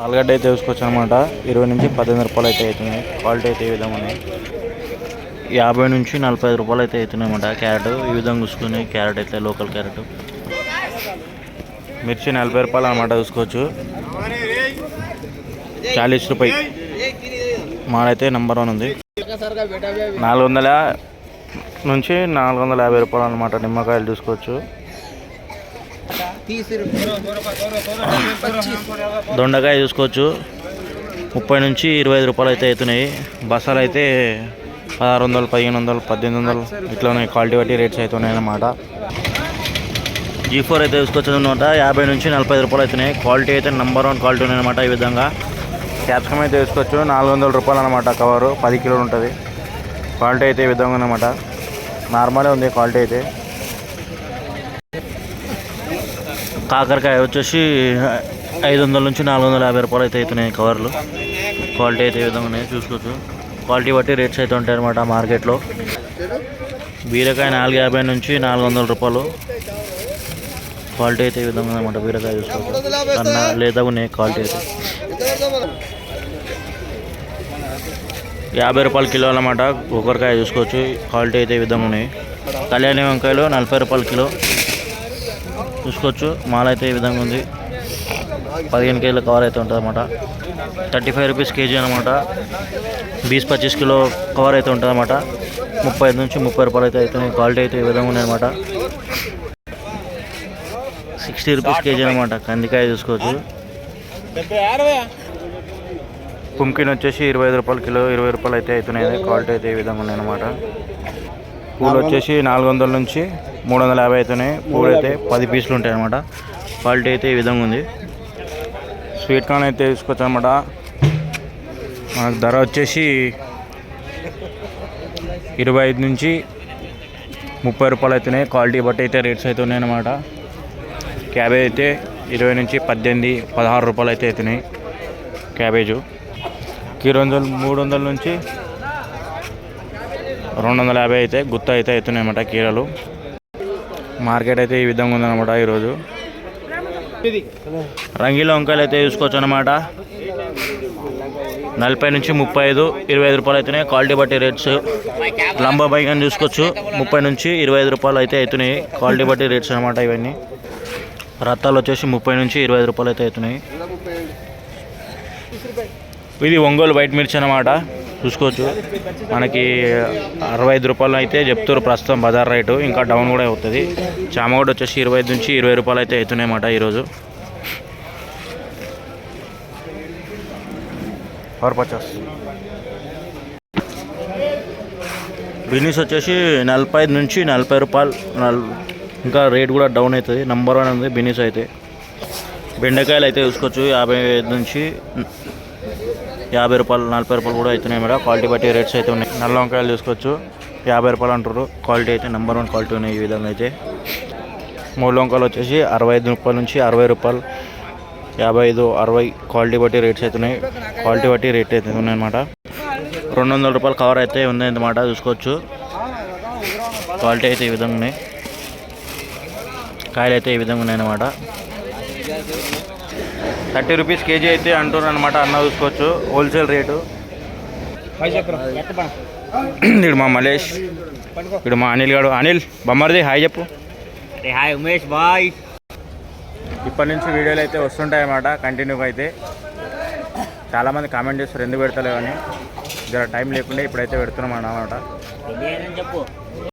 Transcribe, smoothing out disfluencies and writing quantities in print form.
ఆలుగడ్డ అయితే తీసుకోవచ్చు అనమాట. 20 నుంచి 18 రూపాయలు అయితే అవుతున్నాయి. క్వాలిటీ అయితే ఈ విధంగా ఉన్నాయి. 50 నుంచి 45 రూపాయలు అయితే అవుతున్నాయి అన్నమాట. క్యారెట్ ఈ విధంగా చూసుకుని క్యారెట్ అయితే లోకల్ క్యారెట్. మిర్చి 40 రూపాయలు అనమాట చూసుకోవచ్చు. 40 రూపాయి మాలైతే నెంబర్ 1 ఉంది. 400 నుంచి 450 రూపాయలు అనమాట. నిమ్మకాయలు చూసుకోవచ్చు. దొండకాయ చూసుకోవచ్చు. 30 నుంచి 25 రూపాయలు అయితే అవుతున్నాయి. బసాలు అయితే 1600, 1500, 1800 ఇట్లా ఉన్నాయి. క్వాలిటీ బట్టి రేట్స్ అయితే ఉన్నాయి అన్నమాట. G4 అయితే చూసుకోవచ్చు అనమాట. 50 నుంచి 45 రూపాయలు అవుతున్నాయి. క్వాలిటీ అయితే నెంబర్ 1 క్వాలిటీ ఉన్నాయి అనమాట. ఈ విధంగా క్యాప్సికమ్ అయితే తీసుకోవచ్చు. 400 రూపాయలు అనమాట. కవరు 10 కిలోలు ఉంటుంది. క్వాలిటీ అయితే ఈ విధంగా అనమాట. నార్మలే ఉంది క్వాలిటీ అయితే. కాకరకాయ వచ్చేసి 500 నుంచి 450 రూపాయలు అయితే అవుతున్నాయి కవర్లు. క్వాలిటీ అయితే ఈ విధంగా ఉన్నాయి చూసుకోవచ్చు. క్వాలిటీ బట్టి రేట్స్ అయితే ఉంటాయి అనమాట మార్కెట్లో. బీరకాయ 450 నుంచి 400 రూపాయలు. క్వాలిటీ అయితే ఈ విధంగా అనమాట. బీరకాయ చూసుకోవచ్చు. అన్న లేదా ఉన్నాయి క్వాలిటీ అయితే. 50 రూపాయలు కిలో అన్నమాట. కూకరకాయ చూసుకోవచ్చు. క్వాలిటీ అయితే ఈ విధంగా ఉన్నాయి. కళ్యాణి వంకాయలు 40 రూపాయలు కిలో చూసుకోవచ్చు. మాల అయితే ఈ విధంగా ఉంది. 15 కేజీల కవర్ అయితే ఉంటుంది అనమాట. 35 రూపీస్ కేజీ అనమాట. 20-25 కిలో కవర్ అయితే ఉంటుంది అనమాట. 35 నుంచి 30 రూపాయలు అయితే అవుతున్నాయి. క్వాలిటీ అయితే ఈ విధంగా ఉన్నాయి అనమాట. 60 రూపీస్ కేజీ అనమాట. కందికాయ చూసుకోవచ్చు. పుంకిన్ వచ్చేసి 25 రూపాయలు కిలో, 20 రూపాయలు అయితే అవుతున్నాయి. క్వాలిటీ అయితే ఈ విధంగా ఉన్నాయి అనమాట. పూలు వచ్చేసి 400 నుంచి 350 అవుతున్నాయి. పూలు అయితే 10 పీసులు ఉంటాయి అనమాట. క్వాలిటీ అయితే ఈ విధంగా ఉంది. స్వీట్ కార్న్ అయితే తీసుకోవచ్చు అనమాట. మనకు ధర వచ్చేసి 25 నుంచి 30 రూపాయలు అవుతున్నాయి. క్వాలిటీ బట్టి అయితే రేట్స్ అయితే ఉన్నాయి అనమాట. క్యాబేజ్ అయితే 20 నుంచి 18, 16 రూపాయలు అయితే అవుతున్నాయి క్యాబేజు. 300 నుంచి 250 అయితే గుత్త అయితే అవుతున్నాయి అన్నమాట కీరలు. మార్కెట్ అయితే ఈ విధంగా ఉందన్నమాట ఈరోజు. రంగీలో వంకాయలు అయితే చూసుకోవచ్చు అనమాట. 40 నుంచి 35, 25 రూపాయలు అవుతున్నాయి. క్వాలిటీ బట్టి రేట్స్. లంబా బైగన్ చూసుకోవచ్చు. 30 నుంచి 25 రూపాయలు అయితే అవుతున్నాయి. క్వాలిటీ బట్టి రేట్స్ అనమాట ఇవన్నీ. రత్తాలు వచ్చేసి 30 నుంచి 25 రూపాయలు అయితే అవుతున్నాయి. ఇది ఒంగోలు వైట్ మిర్చి అనమాట చూసుకోవచ్చు. మనకి 65 రూపాయలు అయితే చెప్తారు ప్రస్తుతం బజార్ రేటు. ఇంకా డౌన్ కూడా అవుతుంది. చామగడ్డ వచ్చేసి 25 నుంచి 20 రూపాయలు అయితే అవుతున్నాయి అన్నమాట ఈరోజు. 50. బిన్నీస్ వచ్చేసి 45 నుంచి 40 రూపాయలు. ఇంకా రేట్ కూడా డౌన్ అవుతుంది. నెంబర్ 1 ఉంది బిన్నీస్ అయితే. బెండకాయలు అయితే చూసుకోవచ్చు. 55 నుంచి 50 రూపాయలు, 40 రూపాయలు కూడా అవుతున్నాయి మేడం. క్వాలిటీ బట్టి రేట్స్ అయితే ఉన్నాయి. నల్ల వంకాయలు చూసుకోవచ్చు. 50 రూపాయలు అంటారు. క్వాలిటీ అయితే నెంబర్ 1 క్వాలిటీ ఉన్నాయి ఈ విధంగా అయితే. మూడు వంకాయలు వచ్చేసి 65 రూపాయల నుంచి 60 రూపాయలు, 55, 60 క్వాలిటీ బట్టి రేట్స్ అయితే ఉన్నాయి. క్వాలిటీ బట్టి రేట్ అయితే ఉన్నాయన్నమాట. 200 రూపాయలు కవర్ అయితే ఉందన్నమాట చూసుకోవచ్చు. క్వాలిటీ అయితే ఈ విధంగా ఉన్నాయి. కాయలు అయితే ఈ విధంగా ఉన్నాయన్నమాట. 30 రూపీస్ కేజీ అయితే అంటున్నారు అనమాట. అన్న చూసుకోవచ్చు. Wholesale rate. ఇడు మా మలేష్, ఇడు మా అనిల్ గారు. అనిల్ బొమ్మరిది హాయ్ చెప్పు. హాయ్ ఉమేష్ బాయ్. ఇప్పటి నుంచి వీడియోలు అయితే వస్తుంటాయి అన్నమాట కంటిన్యూగా అయితే. చాలామంది కామెంట్ చేస్తారు ఎందుకు పెడతలేవు అని. జర టైం లేకుండా ఇప్పుడైతే పెడుతున్నాం అన్నమాట. చెప్పు.